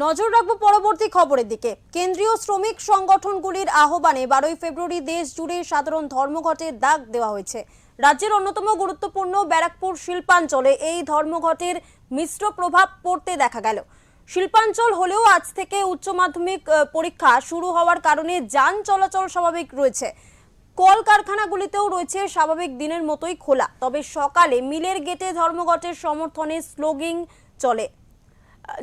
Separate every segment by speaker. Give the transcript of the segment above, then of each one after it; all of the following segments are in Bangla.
Speaker 1: নজর রাখবো পরবর্তী খবরের দিকে। কেন্দ্রীয় শ্রমিক সংগঠনগুলির আহ্বানে 12 ফেব্রুয়ারি দেশ জুড়ে সাধারণ ধর্মঘটের ডাক দেওয়া হয়েছে। রাজ্যের অন্যতম গুরুত্বপূর্ণ ব্যারাকপুর শিল্পাঞ্চলে এই ধর্মঘটের মিশ্র প্রভাব পড়তে দেখা গেল। শিল্পাঞ্চল হলেও আজ থেকে উচ্চ মাধ্যমিক পরীক্ষা শুরু হওয়ার কারণে যান চলাচল স্বাভাবিক রয়েছে। কলকারখানাগুলিতেও রয়েছে স্বাভাবিক দিনের মতোই খোলা। তবে সকালে মিলের গেটে ধর্মঘটের সমর্থনে স্লোগান চলে।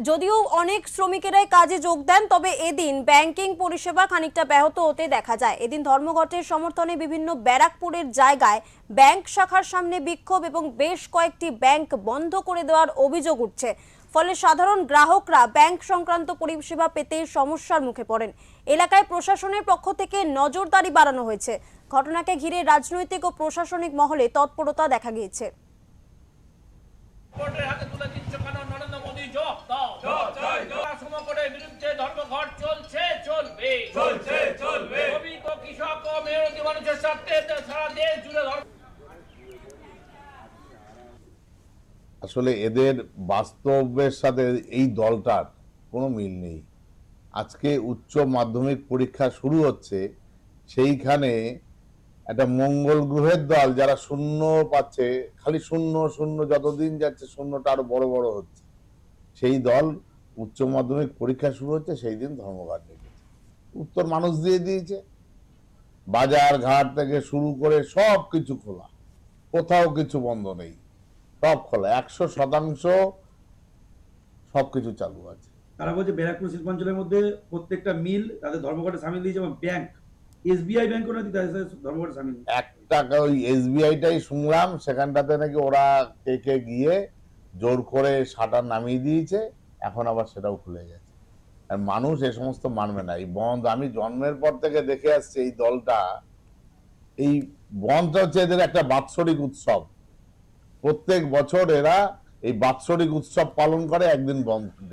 Speaker 1: যদিও অনেক শ্রমিকেরাই কাজে যোগ দেন, তবে এদিন ব্যাংকিং পরিষেবা খানিকটা ব্যাহত হতে দেখা যায়। এদিন ধর্মঘটের সমর্থনে বিভিন্ন ব্যারাকপুরের জায়গায় ব্যাংক শাখার সামনে বিক্ষোভ এবং বেশ কয়েকটি ব্যাংক বন্ধ করে দেওয়ার অভিযোগ উঠছে। ফলে সাধারণ গ্রাহকরা ব্যাংক সংক্রান্ত পরিষেবা পেতে সমস্যার মুখে পড়েন। এলাকায় প্রশাসনের পক্ষ থেকে নজরদারি বাড়ানো হয়েছে। ঘটনাকে ঘিরে রাজনৈতিক ও প্রশাসনিক মহলে তৎপরতা দেখা গিয়েছে।
Speaker 2: আসলে এদের বাস্তবের সাথে এই দলটার কোনো মিল নেই। আজকে উচ্চ মাধ্যমিক পরীক্ষা শুরু হচ্ছে, সেইখানে একটা মঙ্গল গ্রহের দল যারা শূন্য পাচ্ছে, খালি শূন্য শূন্য, যতদিন যাচ্ছে শূন্যটা আরো বড় বড় হচ্ছে, সেই দল উচ্চ মাধ্যমিক পরীক্ষা শুরু হচ্ছে সেই দিন ধর্মঘট ডেকেছে। উত্তর মানুষ দিয়ে দিয়েছে, বাজার ঘাট থেকে শুরু করে সব কিছু খোলা, কোথাও কিছু বন্ধ নেই, সব খোলা, 100% সবকিছু চালু আছে।
Speaker 3: তারা বলছে ব্যারাকপুর শিল্পাঞ্চলের মধ্যে প্রত্যেকটা মিল তাদের ধর্মঘটে সামিল দিয়েছে এবং ব্যাংক, এসবিআই ব্যাংকও নাকি তাদের ধর্মঘটে সামিল।
Speaker 2: একটা ওই এসবিআইটাই শুনলাম, সেখানটাতে নাকি ওরা কে গিয়ে জোর করে শাটার নামিয়ে দিয়েছে, এখন আবার সেটাও খুলে গেছে। আর মানুষ এ সমস্ত মানবে না। এই বন্ধ আমি জন্মের পর থেকে দেখে আসছি, এই দলটা, এই বন্ধটা হচ্ছে এদের একটা বাৎসরিক উৎসব। প্রত্যেক বছর এরা এই বাৎসরিক উৎসব পালন করে, একদিন বন্ধ।